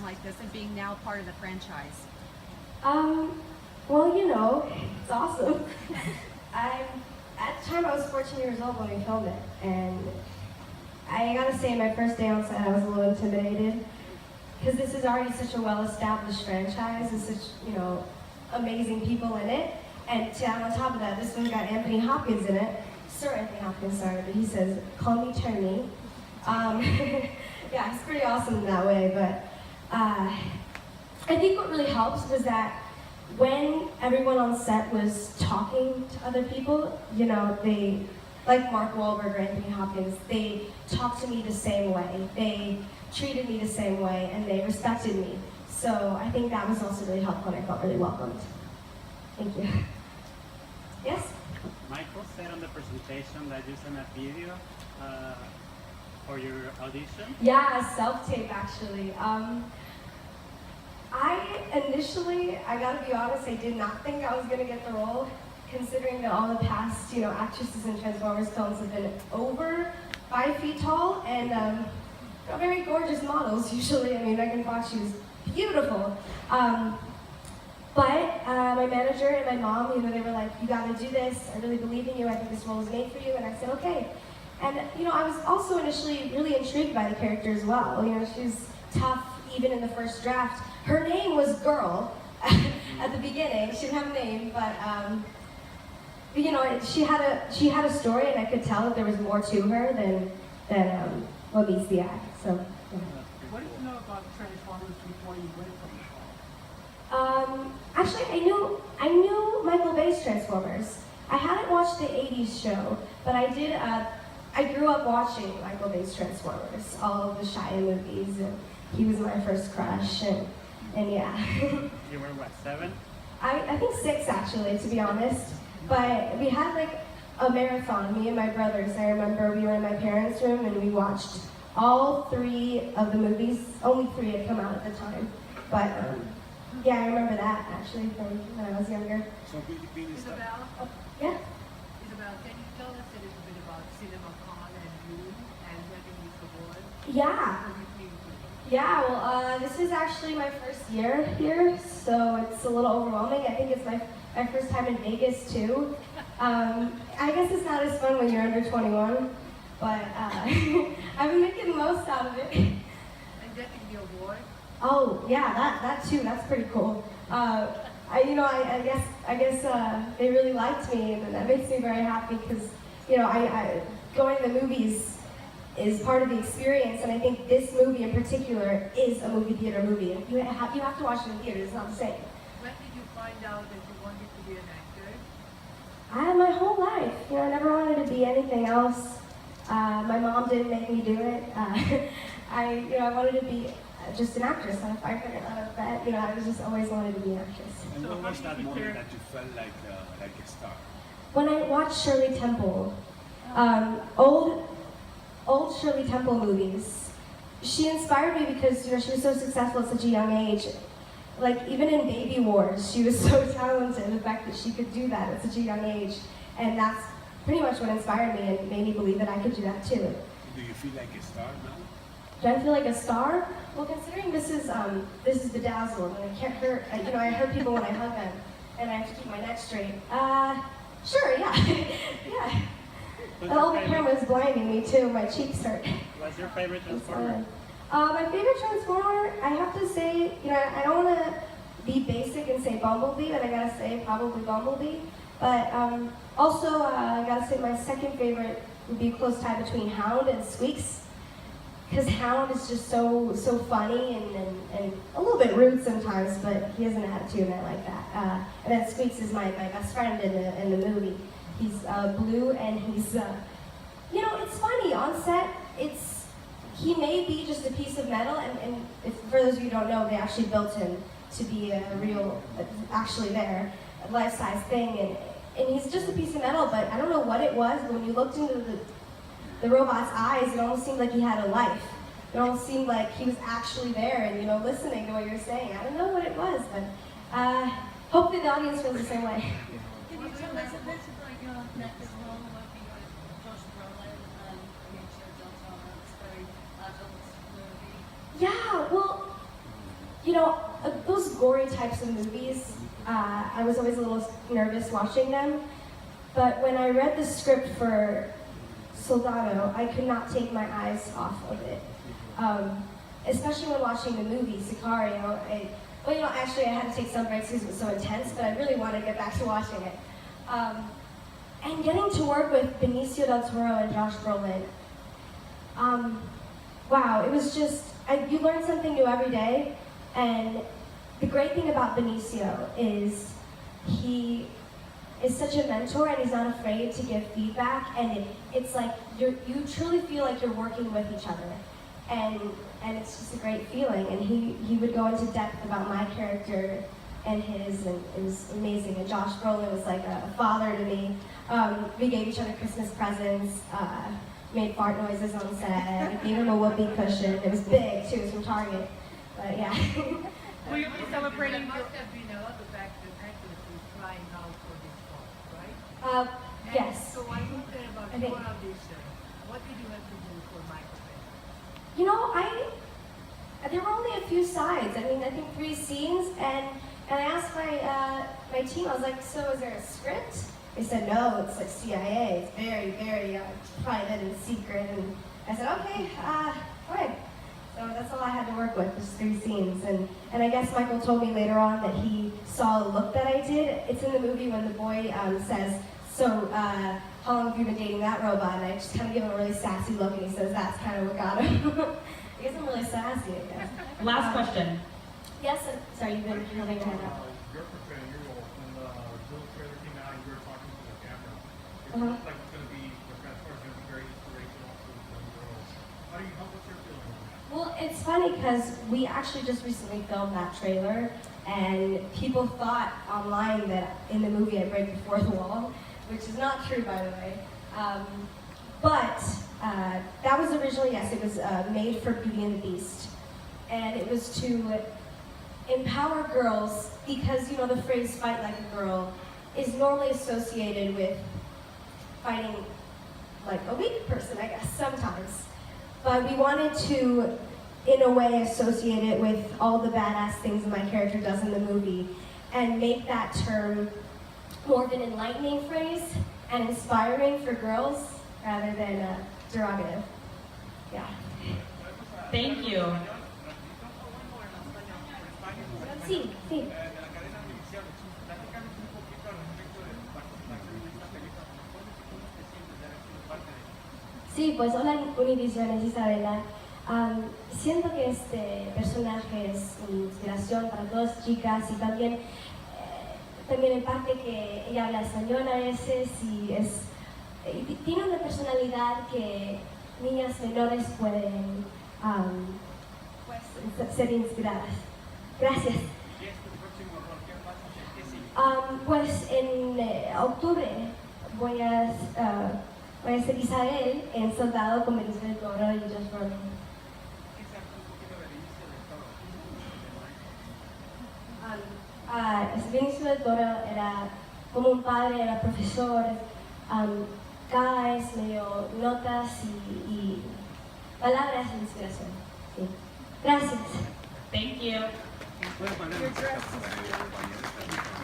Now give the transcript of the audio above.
like this and being now part of the franchise? Well, you know, it's awesome. At the time I was 14 years old when we filmed it, and I gotta say, my first day on set, I was a little intimidated because this is already such a well-established franchise and such, you know, amazing people in it. And to add on top of that, this one's got Anthony Hopkins in it. Sir Anthony Hopkins, sorry, but he says, "Call me Tony." Yeah, he's pretty awesome in that way. But I think what really helps was that when everyone on set was talking to other people, you know, they, like Mark Wahlberg or Anthony Hopkins, they talked to me the same way. They treated me the same way, and they respected me. So I think that was also really helpful, and I felt really welcomed. Thank you. Yes? Michael said on the presentation that you sent a video for your audition. Yeah, a self-tape actually. I gotta be honest, I did not think I was gonna get the role, considering that all the past, you know, actresses in Transformers films have been over 5 feet tall and very gorgeous models usually. I mean, Megan Fox, she was beautiful. But my manager and my mom, you know, they were like, "You gotta do this. I really believe in you. I think this role is made for you." And I said, "Okay." And you know, I was also initially really intrigued by the character as well. You know, she's tough even in the first draft. Her name was Girl at the beginning. She didn't have a name, but you know, she had a story, and I could tell that there was more to her than what meets the eye. So. Yeah. What did you know about Transformers before you went from the show? Actually, I knew Michael Bay's Transformers. I hadn't watched the '80s show, but I did. I grew up watching Michael Bay's Transformers, all of the Shia movies, and he was my first crush, and yeah. You were what, 7? I think 6 actually, to be honest. But we had like a marathon, me and my brothers. I remember we were in my parents' room and we watched all 3 of the movies. Only 3 had come out at the time, but yeah, I remember that actually from when I was younger. So Isabela? Yeah. Isabela, can you tell us a little bit about CinemaCon and you and getting this award? Yeah. Yeah, well, this is actually my first year here, so it's a little overwhelming. I think it's my first time in Vegas, too. I guess it's not as fun when you're under 21, but I've been making the most out of it. And getting the award? Oh, yeah, that too, that's pretty cool. I guess they really liked me, and that makes me very happy because, you know, I going to the movies is part of the experience, and I think this movie in particular is a movie theater movie. And you have to watch it in theaters, it's not the same. When did you find out that you wanted to be an actor? My whole life, you know, I never wanted to be anything else. My mom didn't make me do it. I wanted to be just an actress. If I couldn't out of bed, you know, I was just always wanted to be an actress. And when was that moment that you felt like a star? When I watched Shirley Temple, old Shirley Temple movies, she inspired me because, you know, she was so successful at such a young age. Like, even in Baby Wars, she was so talented, the fact that she could do that at such a young age. And that's pretty much what inspired me and made me believe that I could do that too. Do you feel like a star now? Do I feel like a star? Well, considering this is bedazzled and I can't hurt, you know, I hurt people when I hug them and I have to keep my neck straight. Sure, yeah. Yeah. And all the cameras blinding me too, my cheeks hurt. What's your favorite Transformer? My favorite Transformer, I have to say, you know, I don't want to be basic and say Bumblebee, but I gotta say probably Bumblebee. But also, I gotta say my second favorite would be a close tie between Hound and Squeaks. Because Hound is just so funny and a little bit rude sometimes, but he has an attitude and I like that. And then Squeaks is my best friend in the movie. He's blue and he's, you know, it's funny on set. He may be just a piece of metal, and for those of you who don't know, they actually built him to be a real, actually there, a life-size thing, and he's just a piece of metal. But I don't know what it was. When you looked into the robot's eyes, it almost seemed like he had a life. It almost seemed like he was actually there and, you know, listening to what you're saying. I don't know what it was, but hopefully the audience feels the same way. Can you tell us a bit about your next role working with Josh Brolin and Benicio del Toro? It's very adult movie. Yeah, well, you know, those gory types of movies, I was always a little nervous watching them. But when I read the script for Soldado, I could not take my eyes off of it. Especially when watching the movie, Sicario. Actually I had to take some breaks because it was so intense, but I really wanted to get back to watching it. And getting to work with Benicio del Toro and Josh Brolin, wow, it was just, you learn something new every day. And the great thing about Benicio is he is such a mentor, and he's not afraid to give feedback, and it's like you truly feel like you're working with each other, and it's just a great feeling. And he would go into depth about my character and his, and it was amazing. And Josh Brolin was like a father to me. We gave each other Christmas presents, made fart noises on set, gave him a whoopee cushion. It was big too, it was from Target, but yeah. Will you be celebrating? There must have been a lot of actors trying out for this part, right? Yes. So I wonder about your audition. What did you have to do for Michael Bay? You know, there were only a few sides. I mean, I think 3 scenes, and I asked my team, I was like, so is there a script? They said, no, it's like CIA. It's very, very private and secret. And I said, okay, fine. So that's all I had to work with, was 3 scenes. And I guess Michael told me later on that he saw a look that I did. It's in the movie when the boy says, so how long have you been dating that robot? And I just kind of give him a really sassy look, and he says, that's kind of what got him. I guess I'm really sassy, I guess. Last question. Yes, sorry, you've been holding your hand up. You're portraying your role when the Bill trailer came out and you were talking to the camera. It Uh-huh. looked like it's going to be, the transfer is going to be very inspirational to the young girls. What's your feeling on that? Well, it's funny because we actually just recently filmed that trailer, and people thought online that in the movie I break the fourth wall, which is not true, by the way. But that was originally, yes, it was made for Beauty and the Beast. And it was to empower girls because, you know, the phrase fight like a girl is normally associated with fighting like a weak person, I guess, sometimes. But we wanted to, in a way, associate it with all the badass things that my character does in the movie and make that term more of an enlightening phrase and inspiring for girls rather than derogative. Yeah. Thank you. Sí, sí. Sí, pues hola Univision, es Isabela. Siento que este personaje es una inspiración para todas chicas y también en parte que ella habla español a veces y tiene una personalidad que niñas menores pueden pues, ser inspiradas. Gracias. Pues en octubre voy a ser Isabel en Soldado con Benicio del Toro y Josh Brolin. Benicio del Toro era como un padre, era profesor, cada vez me dio notas y palabras de inspiración. Sí. Gracias. Thank you. ¿Puedes poner música para el compañero?